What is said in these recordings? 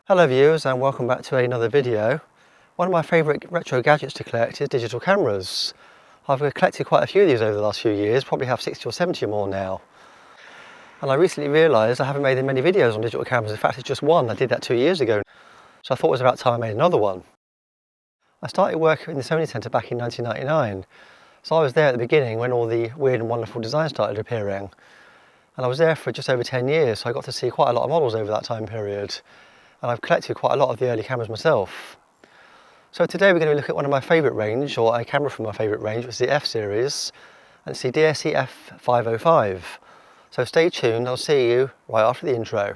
Hello viewers, and welcome back to another video. One of my favourite retro gadgets to collect is digital cameras. I've collected quite a few of these over the last few years, probably have 60 or 70 or more now. And I recently realised I haven't made many videos on digital cameras. In fact, it's just one. I did that 2 years ago. So I thought it was about time I made another one. I started working in the Sony Centre back in 1999. So I was there at the beginning when all the weird and wonderful designs started appearing. And I was there for just over 10 years, so I got to see quite a lot of models over that time period. And I've collected quite a lot of the early cameras myself. So today we're going to look at one of my favourite range, or a camera from my favourite range, which is the F series, and it's the DSC-F505. So stay tuned, I'll see you right after the intro.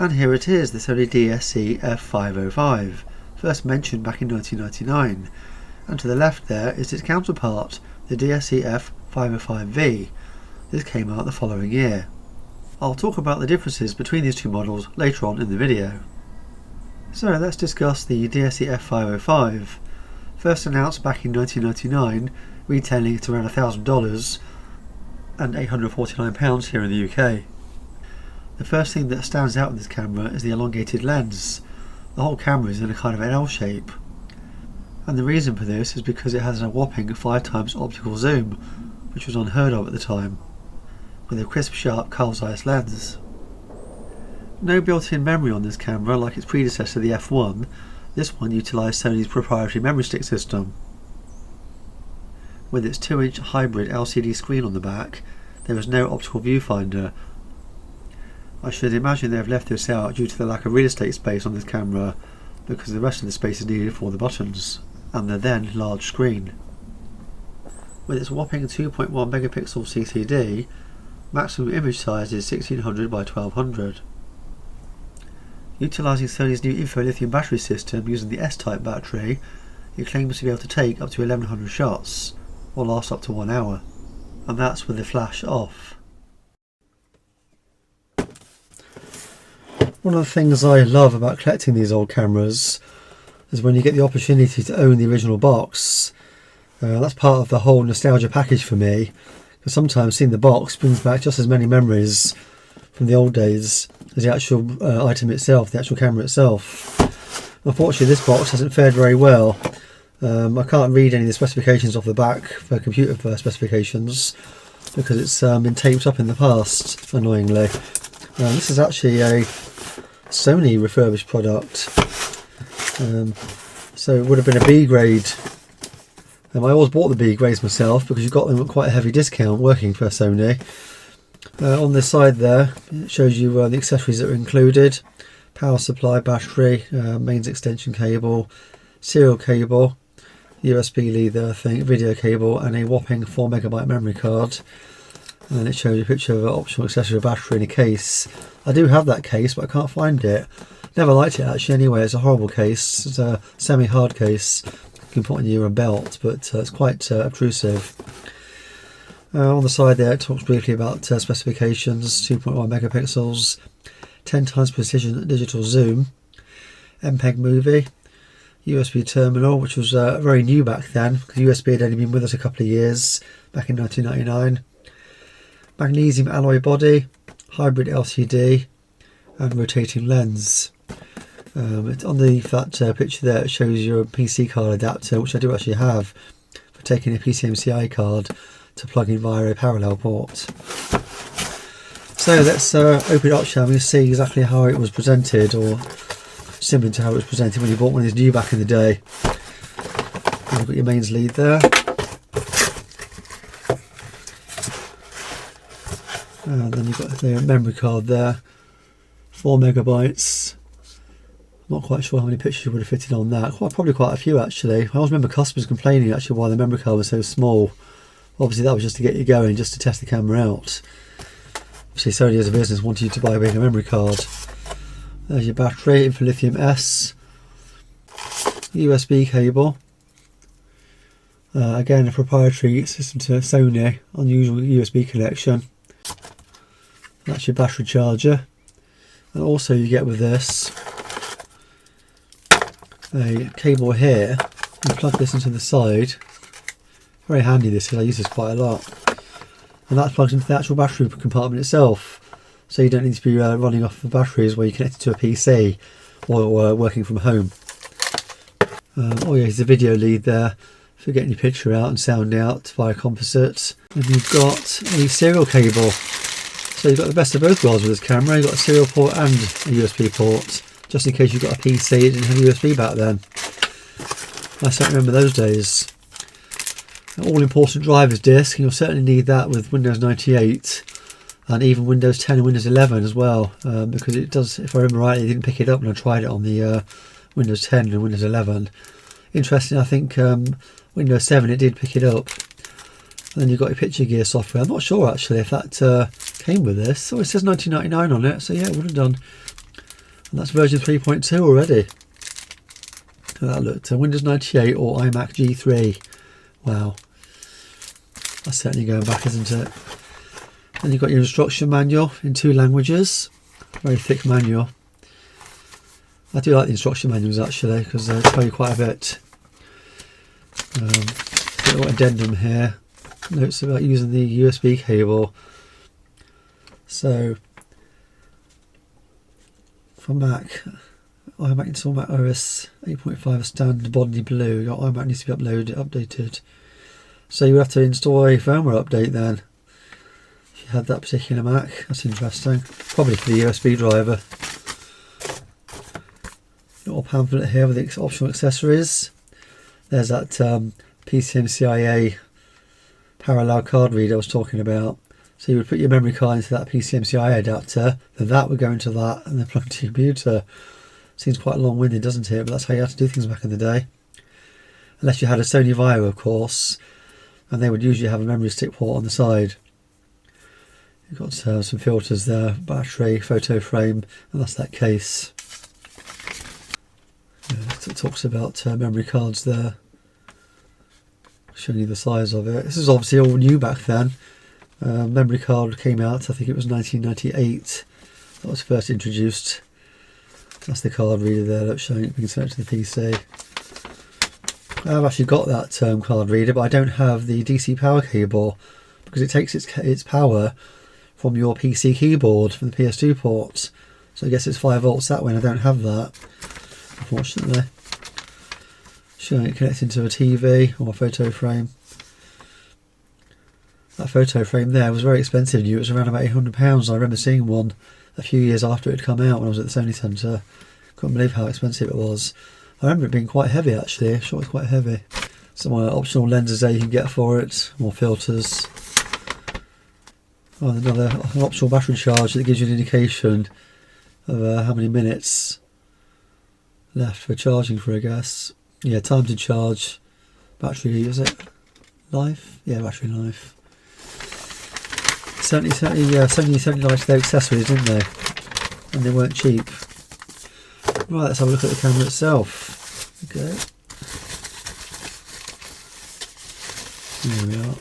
And here it is, the Sony DSC-F505, first mentioned back in 1999, and to the left there is its counterpart, the DSC-F505V. This came out the following year. I'll talk about the differences between these two models later on in the video. So let's discuss the DSC-F505, first announced back in 1999, retailing at around $1,000 and £849 here in the UK. The first thing that stands out in this camera is the elongated lens. The whole camera is in a kind of an L shape. And the reason for this is because it has a whopping 5 times optical zoom, which was unheard of at the time, with a crisp, sharp Carl's Zeiss lens. No built-in memory on this camera like its predecessor the F1. This one utilised Sony's proprietary memory stick system. With its 2-inch hybrid LCD screen on the back, there is no optical viewfinder. I should imagine they have left this out due to the lack of real estate space on this camera, because the rest of the space is needed for the buttons and the then large screen. With its whopping 2.1 megapixel CCD, maximum image size is 1600 by 1200. Utilising Sony's new info-lithium battery system using the S-type battery, it claims to be able to take up to 1100 shots, or last up to 1 hour, and that's with the flash off. One of the things I love about collecting these old cameras is when you get the opportunity to own the original box. That's part of the whole nostalgia package for me, because sometimes seeing the box brings back just as many memories from the old days as the actual item itself, the actual camera itself. Unfortunately, this box hasn't fared very well. I can't read any of the specifications off the back for computer specifications because it's been taped up in the past, annoyingly. This is actually a Sony refurbished product, so it would have been a B grade. I always bought the B grades myself because you got them at quite a heavy discount working for Sony. On this side there, it shows you the accessories that are included: power supply, battery, mains extension cable, serial cable, USB lead there, I think, video cable, and a whopping 4 megabyte memory card. And it shows you a picture of an optional accessory battery in a case. I do have that case, but I can't find it. Never liked it actually anyway. It's a horrible case. It's a semi-hard case you can put on your belt, but it's quite obtrusive. On the side there it talks briefly about specifications: 2.1 megapixels, 10 times precision digital zoom, MPEG movie, USB terminal, which was very new back then, because USB had only been with us a couple of years, back in 1999. Magnesium alloy body, hybrid LCD, and rotating lens. On that picture there, it shows your PC card adapter, which I do actually have, for taking a PCMCI card to plug in via a parallel port. So let's open it up, shall we, see exactly how it was presented, or similar to how it was presented when you bought one of these new back in the day. You've got your mains lead there. And then you've got the memory card there, 4 megabytes. Not quite sure how many pictures you would have fitted on that. Probably quite a few actually. I always remember customers complaining actually why the memory card was so small. Obviously that was just to get you going, just to test the camera out. Obviously Sony as a business wanted you to buy a bigger memory card. There's your battery, info-lithium S, USB cable. Again, a proprietary system to Sony, unusual USB connection. That's your battery charger, and also you get with this a cable here. You plug this into the side. Very handy this, because I use this quite a lot. And that plugs into the actual battery compartment itself. So you don't need to be running off the batteries where you connect it to a PC or working from home. Oh yeah, here's the video lead there for getting your picture out and sound out via composite. And you've got a serial cable. So you've got the best of both worlds with this camera. You've got a serial port and a USB port. Just in case you've got a PC, it didn't have USB back then. I certainly remember those days. An all-important driver's disc, and you'll certainly need that with Windows 98 and even Windows 10 and Windows 11 as well, because it does, if I remember rightly, it didn't pick it up when I tried it on the Windows 10 and Windows 11. Interesting, I think Windows 7 it did pick it up. And then you've got your picture gear software. I'm not sure actually if that came with this. Oh, it says 1999 on it, so yeah, it would have done. And that's version 3.2 already. That looked Windows 98 or iMac G3. Wow, that's certainly going back, isn't it? And you've got your instruction manual in 2 languages. Very thick manual. I do like the instruction manuals actually, because they tell you quite a bit. Little addendum here. Notes about using the USB cable. So for Mac, iMac install Mac OS 8.5 standard body blue. Your iMac needs to be updated. So you have to install a firmware update then. If you had that particular Mac, that's interesting. Probably for the USB driver. Little pamphlet here with the optional accessories. There's that PCMCIA parallel card reader I was talking about. So you would put your memory card into that PCMCIA adapter, then that would go into that, and then plug into your computer. Seems quite long-winded, doesn't it? But that's how you had to do things back in the day. Unless you had a Sony VAIO, of course, and they would usually have a memory stick port on the side. You've got some filters there, battery, photo frame, and that's that case. Yeah, it talks about memory cards there, showing you the size of it. This is obviously all new back then. Memory card came out, I think it was 1998. That was first introduced. That's the card reader there, that's showing it being sent to the PC. I've actually got that card reader, but I don't have the DC power cable because it takes its power from your PC keyboard from the PS2 ports. So I guess it's 5 volts that way, and I don't have that, unfortunately. Showing it connecting to a TV or a photo frame. That photo frame there was very expensive new. It was around about £800. I remember seeing one a few years after it had come out when I was at the Sony Centre. Couldn't believe how expensive it was. I remember it being quite heavy actually. I'm sure it's quite heavy. Some optional lenses there you can get for it. More filters. Oh, an optional battery charge that gives you an indication of how many minutes left for charging for, I guess. Yeah, time to charge. Battery, is it life? Yeah, battery life. Sony liked their accessories, didn't they? And they weren't cheap. Right, let's have a look at the camera itself. Okay. There we are.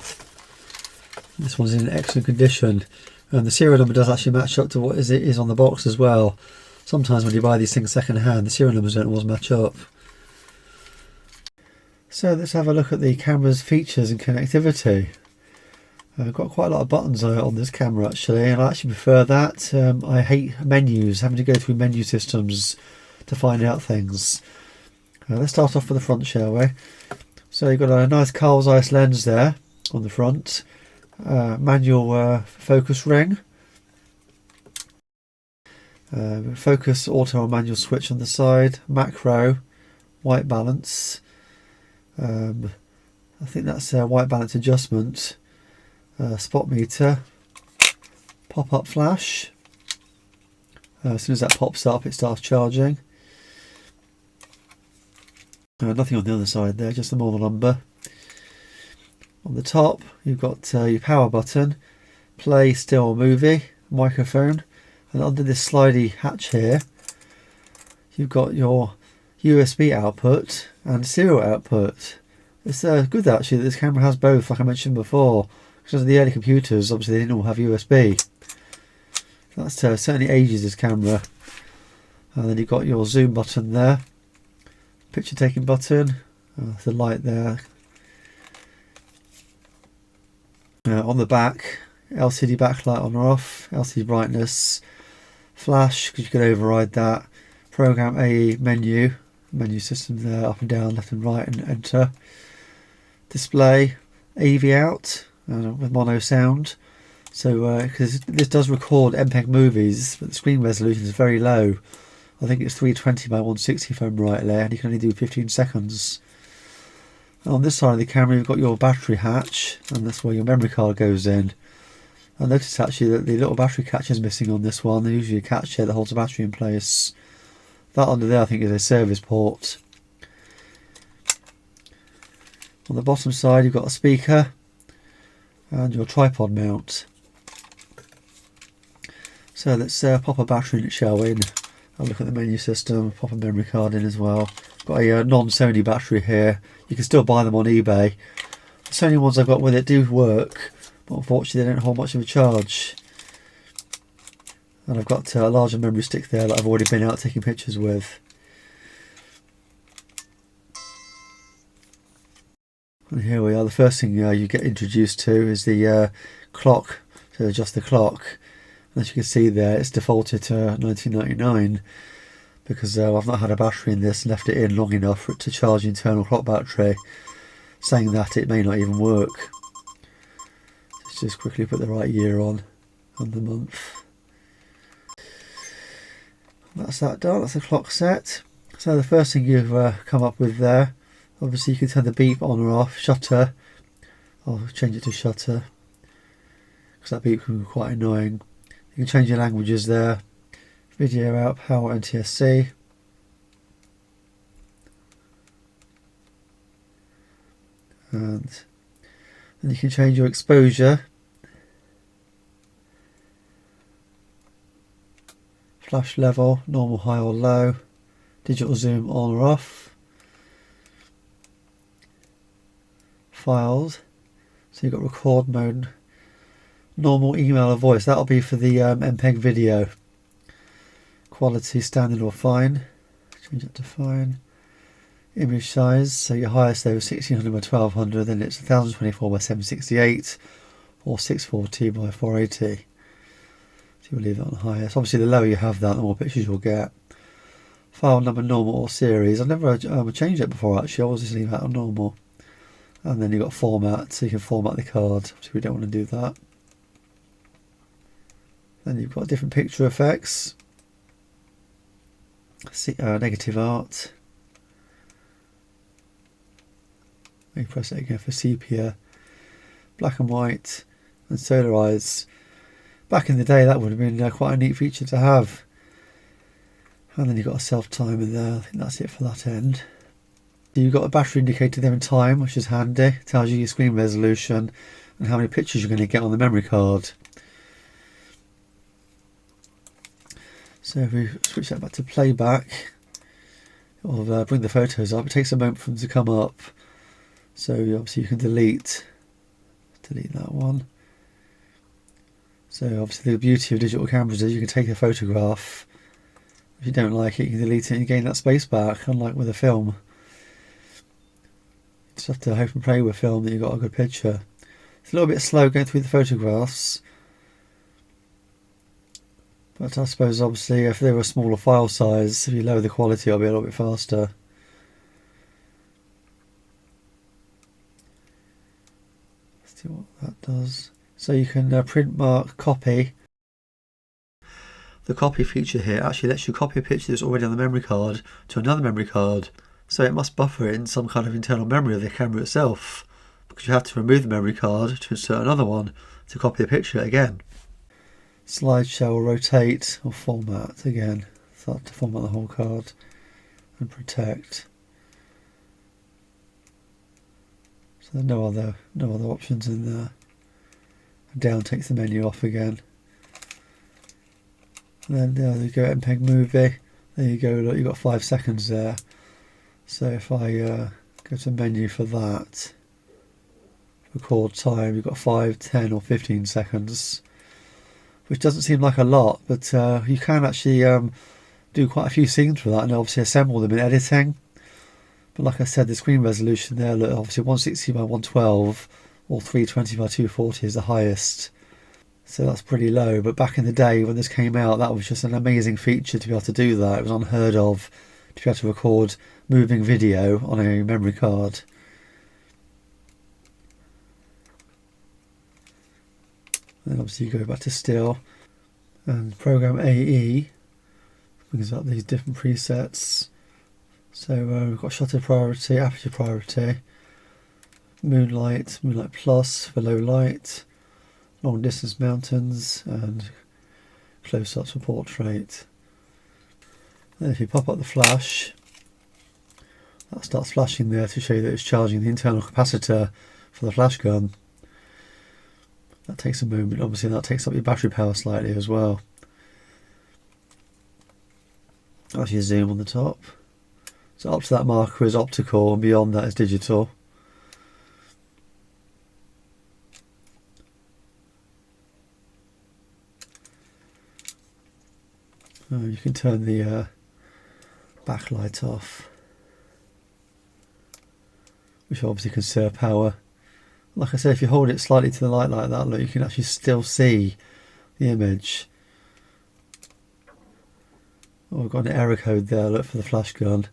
This one's in excellent condition. And the serial number does actually match up to what is on the box as well. Sometimes when you buy these things second hand, the serial numbers don't always match up. So let's have a look at the camera's features and connectivity. I've got quite a lot of buttons on this camera actually, and I actually prefer that. I hate menus, having to go through menu systems to find out things. Let's start off with the front, shall we? So you've got a nice Carl Zeiss lens there on the front, manual focus ring, focus auto or manual switch on the side, macro, white balance. I think that's a white balance adjustment. Spot meter, pop-up flash. As soon as that pops up, it starts charging. Nothing on the other side there, just the model number. On the top, you've got your power button, play, still, movie, microphone, and under this slidey hatch here, you've got your USB output and serial output. It's good actually that this camera has both, like I mentioned before. Because the early computers, obviously they didn't all have USB. That's certainly ages this camera. And then you've got your zoom button there. picture taking button, the light there. On the back, LCD backlight on or off, LCD brightness, flash, because you can override that, program AE menu system there, up and down, left and right, and enter. Display, AV out with mono sound. So because this does record MPEG movies, but the screen resolution is very low. I think it's 320 by 160 if I'm right there, and you can only do 15 seconds. And on this side of the camera you've got your battery hatch, and that's where your memory card goes in. I noticed actually that the little battery catcher is missing on this one. There's usually a catcher that holds the battery in place. That under there I think is a service port. On the bottom side you've got a speaker and your tripod mount. So let's pop a battery shell in. Have a look at the menu system, pop a memory card in as well. Got a non-Sony battery here. You can still buy them on eBay. The Sony ones I've got with it do work, but unfortunately they don't hold much of a charge. And I've got a larger memory stick there that I've already been out taking pictures with. And here we are. The first thing you get introduced to is the clock, to adjust the clock. And as you can see there, it's defaulted to 1999 because I've not had a battery in this and left it in long enough for it to charge the internal clock battery, saying that it may not even work. Let's just quickly put the right year on and the month. That's that done. That's the clock set. So the first thing you've come up with there, obviously you can turn the beep on or off, shutter. I'll change it to shutter because that beep can be quite annoying. You can change your languages there. Video out, power, NTSC. And then you can change your exposure. Flash level, normal, high or low. Digital zoom on or off. Files. So you've got record mode. Normal, email or voice. That'll be for the MPEG video. Quality, standard or fine. Change that to fine. Image size. So your highest there is 1600 by 1200. Then it's 1024 by 768 or 640 by 480. So we'll leave that on highest. Obviously the lower you have that, the more pictures you'll get. File number, normal or series. I've never changed it before actually. I always just leave that on normal. And then you've got format, so you can format the card. So we don't want to do that. Then you've got different picture effects. Negative art. You press it again for sepia. Black and white and solarize. Back in the day that would have been quite a neat feature to have. And then you've got a self timer there. I think that's it for that end. You've got a battery indicator there in time, which is handy. It tells you your screen resolution and how many pictures you're going to get on the memory card. So if we switch that back to playback, it will bring the photos up. It takes a moment for them to come up. So obviously you can delete that one. So obviously the beauty of digital cameras is you can take a photograph. If you don't like it, you can delete it and gain that space back, unlike with a film. You just have to hope and pray with film that you've got a good picture. It's a little bit slow going through the photographs. But I suppose obviously if they were a smaller file size, if you lower the quality it'll be a little bit faster. Let's see what that does. So you can print, mark, copy. The copy feature here actually lets you copy a picture that's already on the memory card to another memory card. So it must buffer it in some kind of internal memory of the camera itself, because you have to remove the memory card to insert another one to copy the picture again. Slideshow or rotate or format again. So I have to format the whole card and protect. So there's no other options in there. Down takes the menu off again. And then there you go, MPEG movie. There you go, look, you've got 5 seconds there. So if I go to menu for that, record time, you've got 5, 10 or 15 seconds. Which doesn't seem like a lot, but you can actually do quite a few scenes for that and obviously assemble them in editing. But like I said, the screen resolution there, look, obviously 160 by 112 or 320 by 240 is the highest. So that's pretty low. But back in the day when this came out, that was just an amazing feature to be able to do that. It was unheard of to be able to record moving video on a memory card. And then obviously you go back to still and program AE brings up these different presets. So we've got shutter priority, aperture priority, moonlight, moonlight plus for low light, long distance mountains, and close-ups for portrait. Then if you pop up the flash, that starts flashing there to show you that it's charging the internal capacitor for the flash gun. That takes a moment. Obviously that takes up your battery power slightly as well. That's your zoom on the top. So up to that marker is optical and beyond that is digital. You can turn the backlight off, which obviously conserve power. Like I said, if you hold it slightly to the light like that, look, you can actually still see the image. Oh, we've got an error code there, look, for the flash gun.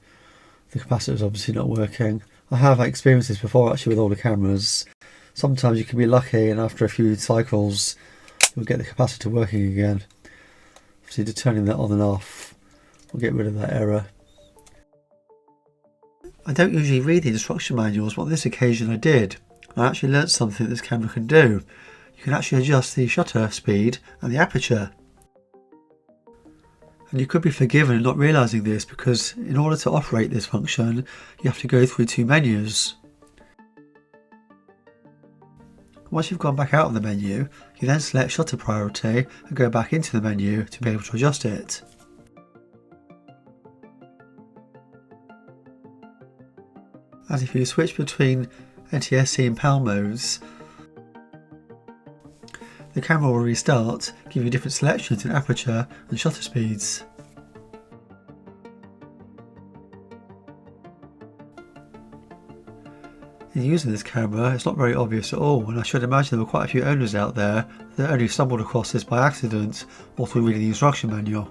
The capacitor is obviously not working. I have experienced this before actually with older cameras. Sometimes you can be lucky and after a few cycles you'll get the capacitor working again. Obviously just turning that on and off will get rid of that error. I don't usually read the instruction manuals, but on this occasion I did. I actually learnt something this camera can do. You can actually adjust the shutter speed and the aperture. And you could be forgiven not realising this because in order to operate this function you have to go through two menus. Once you've gone back out of the menu, you then select shutter priority and go back into the menu to be able to adjust it. And if you switch between NTSC and PAL modes, the camera will restart, give you different selections in aperture and shutter speeds. In using this camera, it's not very obvious at all, and I should imagine there were quite a few owners out there that only stumbled across this by accident or through reading the instruction manual.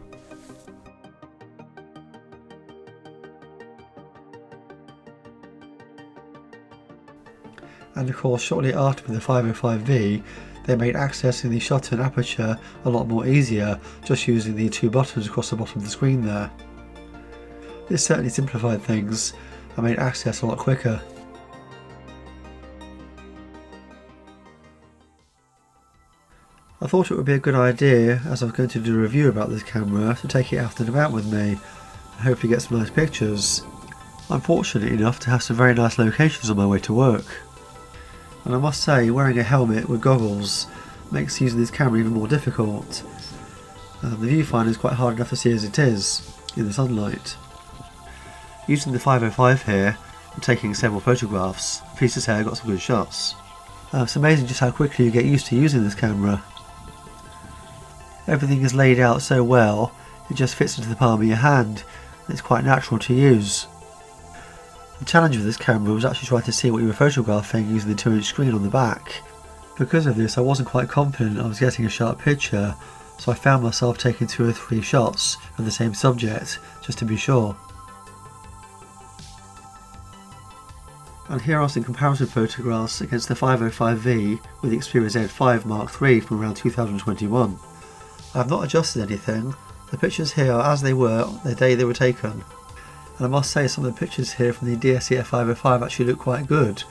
And of course, shortly after with the 505V, they made accessing the shutter and aperture a lot more easier, just using the two buttons across the bottom of the screen there. This certainly simplified things and made access a lot quicker. I thought it would be a good idea, as I'm going to do a review about this camera, to take it out and about with me and hopefully get some nice pictures. I'm fortunate enough to have some very nice locations on my way to work. And I must say, wearing a helmet with goggles makes using this camera even more difficult. The viewfinder is quite hard enough to see as it is, in the sunlight. Using the 505 here, I'm taking several photographs. Pleased to say I got some good shots. It's amazing just how quickly you get used to using this camera. Everything is laid out so well, it just fits into the palm of your hand, and it's quite natural to use. The challenge with this camera was actually trying to see what you were photographing using the 2-inch screen on the back. Because of this, I wasn't quite confident I was getting a sharp picture, so I found myself taking 2 or 3 shots of the same subject, just to be sure. And here are some comparison photographs against the 505V with the Expeia Z5 Mark III from around 2021. I have not adjusted anything. The pictures here are as they were the day they were taken. And I must say some of the pictures here from the DSC-F505 actually look quite good.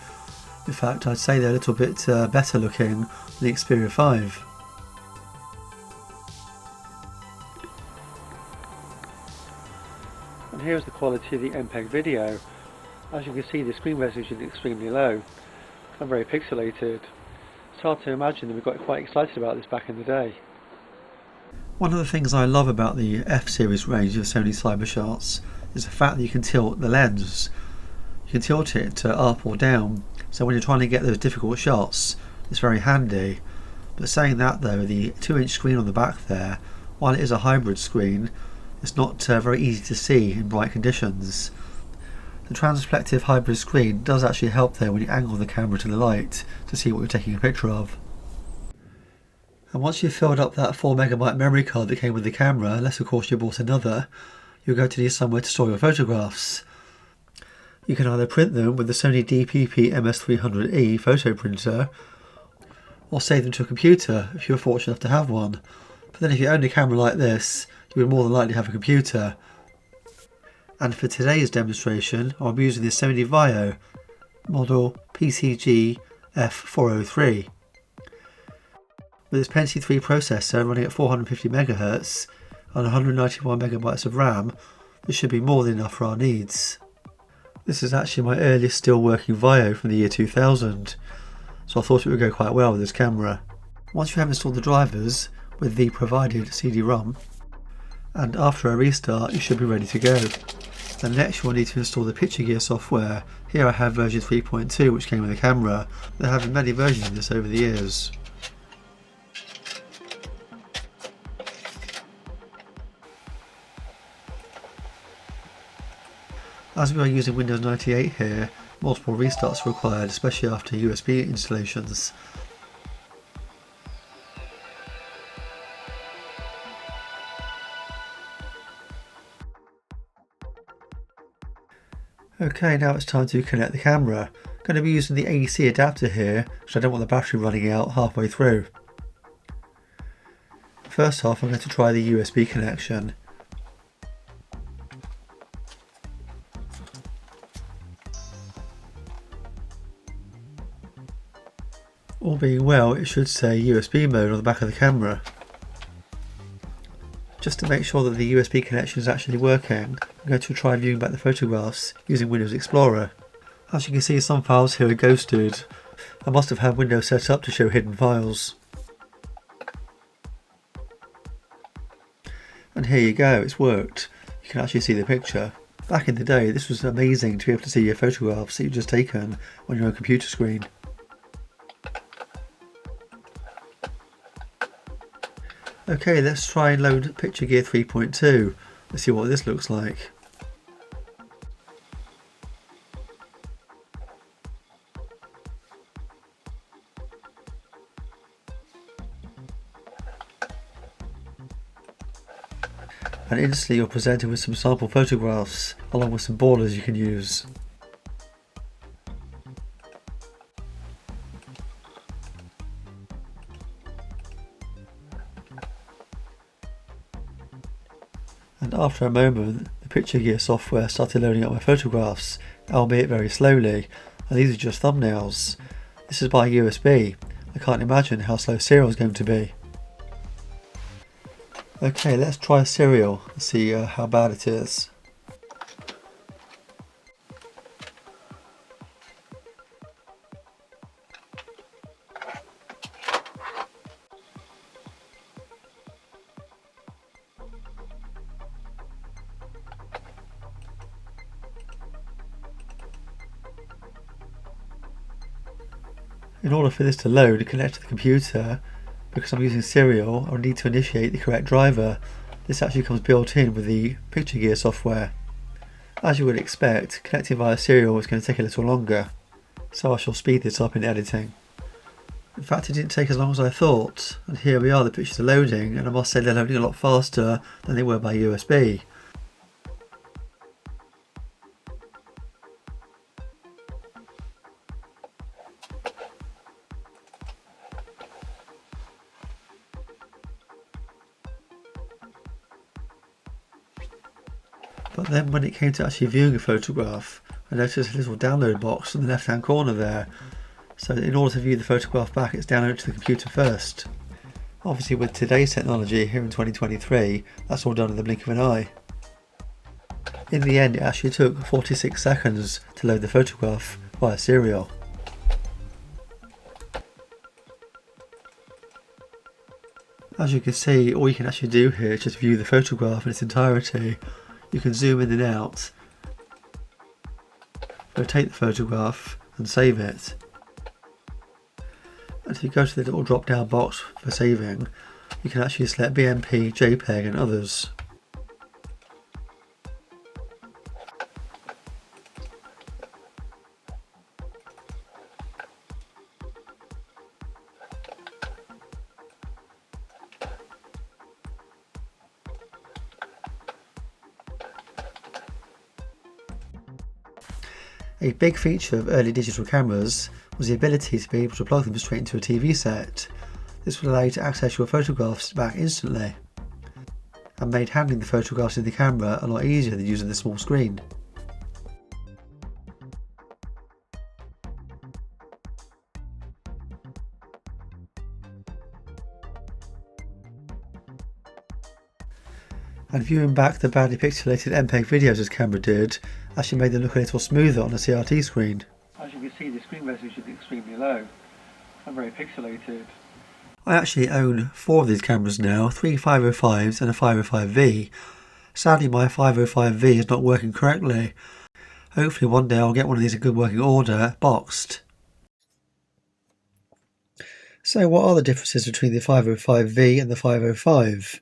In fact, I'd say they're a little bit better looking than the Expeia 5. And here's the quality of the MPEG video. As you can see, the screen resolution is extremely low and very pixelated. It's hard to imagine that we got quite excited about this back in the day. One of the things I love about the F-series range of Sony Cybershots is the fact that you can tilt the lens. You can tilt it up or down, so when you're trying to get those difficult shots, it's very handy. But saying that though, the 2-inch screen on the back there, while it is a hybrid screen, it's not very easy to see in bright conditions. The transflective hybrid screen does actually help there when you angle the camera to the light to see what you're taking a picture of. And once you've filled up that 4MB memory card that came with the camera, unless of course you bought another, you're going to need somewhere to store your photographs. You can either print them with the Sony DPP MS300E photo printer, or save them to a computer if you're fortunate enough to have one. But then if you own a camera like this, you would more than likely have a computer. And for today's demonstration, I'll be using the Sony VAIO model PCG-F505V. With its Pentium 3 processor running at 450 MHz and 191 MB of RAM, this should be more than enough for our needs. This is actually my earliest still working VAIO from the year 2000, so I thought it would go quite well with this camera. Once you have installed the drivers with the provided CD-ROM, and after a restart you should be ready to go. And next you will need to install the picture gear software. Here I have version 3.2 which came with the camera. There have been many versions of this over the years. As we are using Windows 98 here, multiple restarts are required, especially after USB installations. Okay, now it's time to connect the camera. I'm going to be using the AC adapter here, because I don't want the battery running out halfway through. First off, I'm going to try the USB connection. All being well, it should say USB mode on the back of the camera. Just to make sure that the USB connection is actually working, I'm going to try viewing back the photographs using Windows Explorer. As you can see, some files here are ghosted. I must have had Windows set up to show hidden files. And here you go, it's worked. You can actually see the picture. Back in the day, this was amazing to be able to see your photographs that you've just taken on your own computer screen. Okay, let's try and load Picture Gear 3.2. Let's see what this looks like. And instantly you're presented with some sample photographs, along with some borders you can use. And after a moment, the Picture Gear software started loading up my photographs, albeit very slowly, and these are just thumbnails. This is by USB. I can't imagine how slow serial is going to be. Okay, let's try serial and see how bad it is. In order for this to load and connect to the computer, because I'm using serial, I'll need to initiate the correct driver. This actually comes built in with the Picture Gear software. As you would expect, connecting via serial is going to take a little longer, so I shall speed this up in editing. In fact, it didn't take as long as I thought, and here we are, the pictures are loading, and I must say they're loading a lot faster than they were by USB. But then when it came to actually viewing a photograph, I noticed a little download box in the left hand corner there. So in order to view the photograph back, it's downloaded to the computer first. Obviously with today's technology here in 2023, that's all done in the blink of an eye. In the end, it actually took 46 seconds to load the photograph via serial. As you can see, all you can actually do here is just view the photograph in its entirety. You can zoom in and out, rotate the photograph and save it. And if you go to the little drop down box for saving, you can actually select BMP, JPEG and others. A big feature of early digital cameras was the ability to be able to plug them straight into a TV set. This would allow you to access your photographs back instantly, and made handling the photographs in the camera a lot easier than using the small screen. And viewing back the badly pixelated MPEG videos this camera did actually made them look a little smoother on a CRT screen. As you can see, the screen resolution is extremely low and very pixelated. I actually own 4 of these cameras now, 3 505s and a 505V. Sadly my 505V is not working correctly. Hopefully one day I'll get one of these in good working order, boxed. So what are the differences between the 505V and the 505?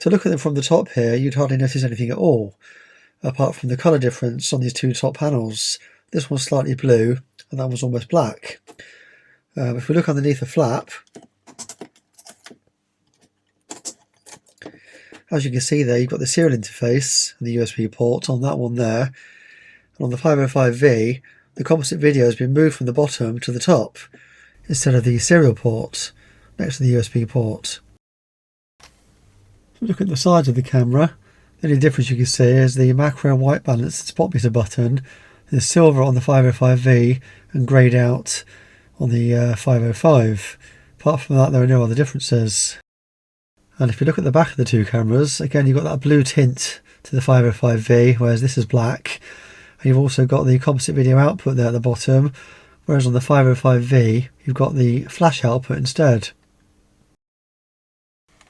To look at them from the top here, you'd hardly notice anything at all, apart from the colour difference on these two top panels. This one's slightly blue, and that one's almost black. If we look underneath the flap, as you can see there, you've got the serial interface and the USB port on that one there. And on the 505V, the composite video has been moved from the bottom to the top, instead of the serial port next to the USB port. If we look at the sides of the camera, the only difference you can see is the macro and white balance spot meter button. There's silver on the 505V and greyed out on the 505. Apart from that, there are no other differences. And if you look at the back of the two cameras, again you've got that blue tint to the 505V, whereas this is black. And you've also got the composite video output there at the bottom, whereas on the 505V you've got the flash output instead.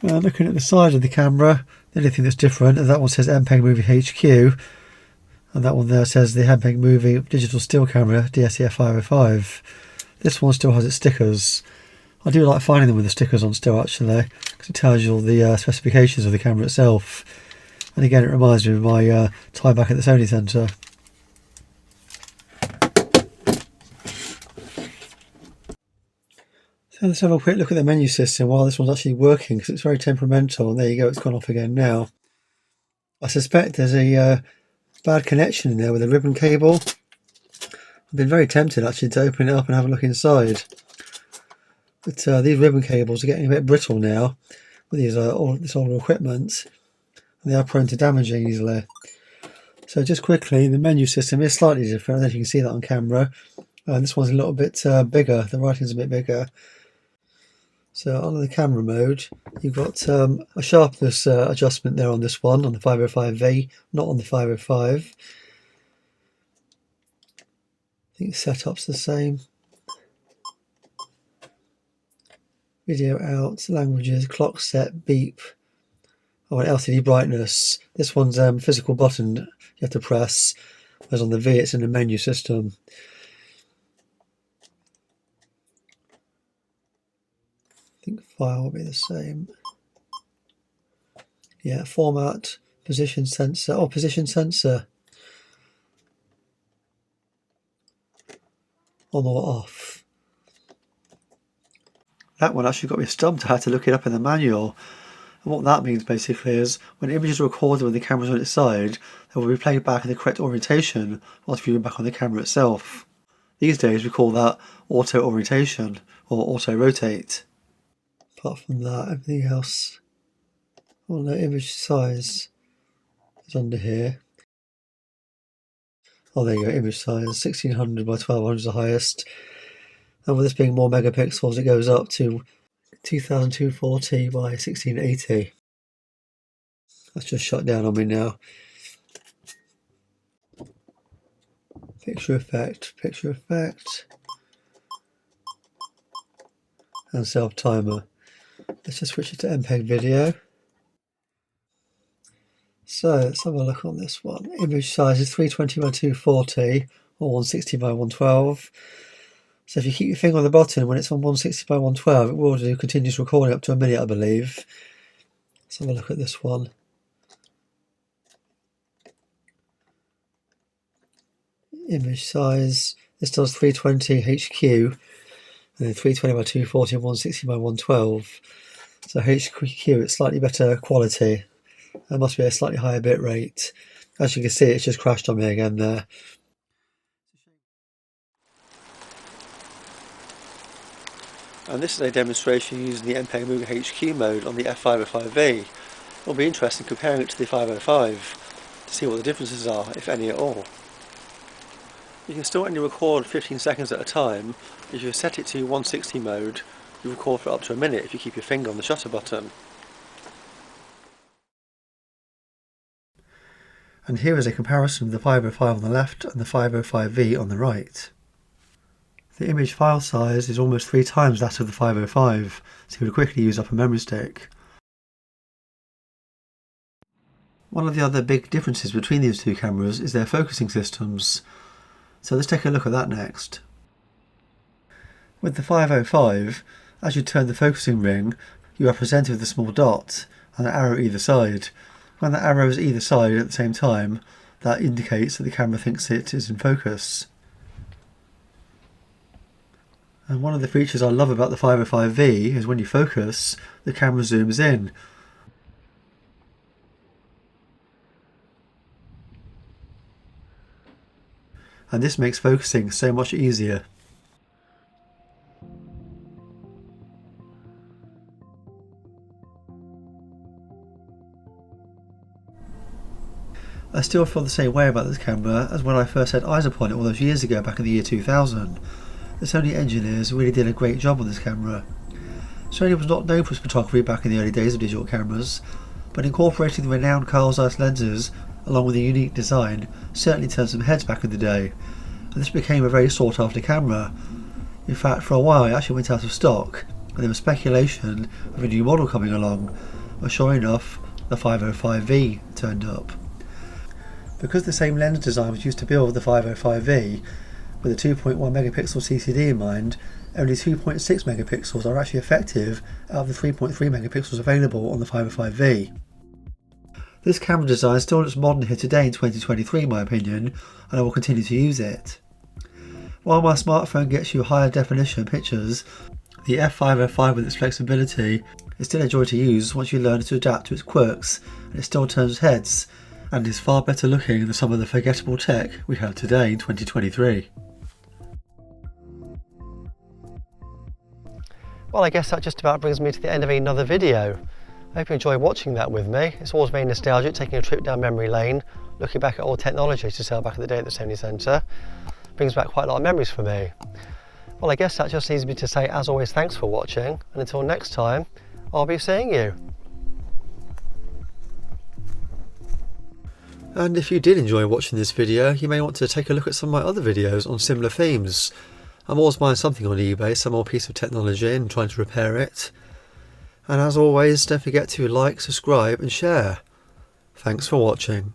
Looking at the side of the camera, the only thing that's different is that one says MPEG Movie HQ, and that one there says the MPEG Movie digital still camera DSC-F505. This one still has its stickers. I do like finding them with the stickers on still actually, because it tells you all the specifications of the camera itself. And again, it reminds me of my time back at the Sony Centre. So let's have a quick look at the menu system while this one's actually working, because it's very temperamental. And there you go, it's gone off again now. I suspect there's a bad connection in there with a ribbon cable. I've been very tempted actually to open it up and have a look inside. But these ribbon cables are getting a bit brittle now with these this older equipment, and they are prone to damaging easily. So just quickly, the menu system is slightly different. I don't know if you can see that on camera. This one's a little bit bigger, the writing's a bit bigger. So on the camera mode, you've got a sharpness adjustment there on this one, on the 505V, not on the 505. I think setup's the same. Video out, languages, clock set, beep. Oh, and LCD brightness. This one's physical button you have to press, whereas on the V it's in the menu system. I think file will be the same. Yeah, format, position sensor. Oh, position sensor. On or off. That one actually got me stumped. I had to look it up in the manual. And what that means basically is when images are recorded when the camera's on its side, they will be played back in the correct orientation whilst viewing back on the camera itself. These days we call that auto orientation or auto rotate. Apart from that, everything else. Oh no, image size is under here. Oh, there you go, image size 1600 by 1200 is the highest. And with this being more megapixels, it goes up to 2240 by 1680. That's just shut down on me now. Picture effect, and self timer. Let's just switch it to MPEG video. So let's have a look on this one. Image size is 320 by 240 or 160 by 112. So if you keep your finger on the button when it's on 160 by 112, it will do continuous recording up to a minute, I believe. Let's have a look at this one. Image size, this does 320 HQ, and then 320 by 240 and 160 by 112. So HQ, it's slightly better quality. There must be a slightly higher bit rate. As you can see, it's just crashed on me again there. And this is a demonstration using the MPEG Muga HQ mode on the F505V. It'll be interesting comparing it to the 505 to see what the differences are, if any at all. You can still only record 15 seconds at a time. If you set it to 160 mode, you record for up to a minute if you keep your finger on the shutter button. And here is a comparison of the 505 on the left and the 505V on the right. The image file size is almost 3 times that of the 505, so it would quickly use up a memory stick. One of the other big differences between these two cameras is their focusing systems, so let's take a look at that next. With the 505, as you turn the focusing ring, you are presented with a small dot and an arrow either side. When the arrow is either side at the same time, that indicates that the camera thinks it is in focus. And one of the features I love about the 505V is when you focus, the camera zooms in. And this makes focusing so much easier. I still feel the same way about this camera as when I first set eyes upon it all those years ago back in the year 2000. The Sony engineers really did a great job on this camera. Sony was not known for its photography back in the early days of digital cameras, but incorporating the renowned Carl Zeiss lenses along with a unique design certainly turned some heads back in the day, and this became a very sought after camera. In fact, for a while it actually went out of stock, and there was speculation of a new model coming along, but sure enough the 505V turned up. Because the same lens design was used to build the 505V, with a 2.1 megapixel CCD in mind, only 2.6 megapixels are actually effective out of the 3.3 megapixels available on the 505V. This camera design still looks modern here today in 2023 in my opinion, and I will continue to use it. While my smartphone gets you higher definition pictures, the F505 with its flexibility is still a joy to use once you learn to adapt to its quirks, and it still turns heads, and is far better looking than some of the forgettable tech we have today in 2023. Well, I guess that just about brings me to the end of another video. I hope you enjoy watching that with me. It's always very nostalgic taking a trip down memory lane, looking back at old technology to sell back in the day at the Sony Centre. Brings back quite a lot of memories for me. Well, I guess that just leaves me to say, as always, thanks for watching, and until next time, I'll be seeing you. And if you did enjoy watching this video, you may want to take a look at some of my other videos on similar themes. I'm always buying something on eBay, some more piece of technology, and trying to repair it. And as always, don't forget to like, subscribe and share. Thanks for watching.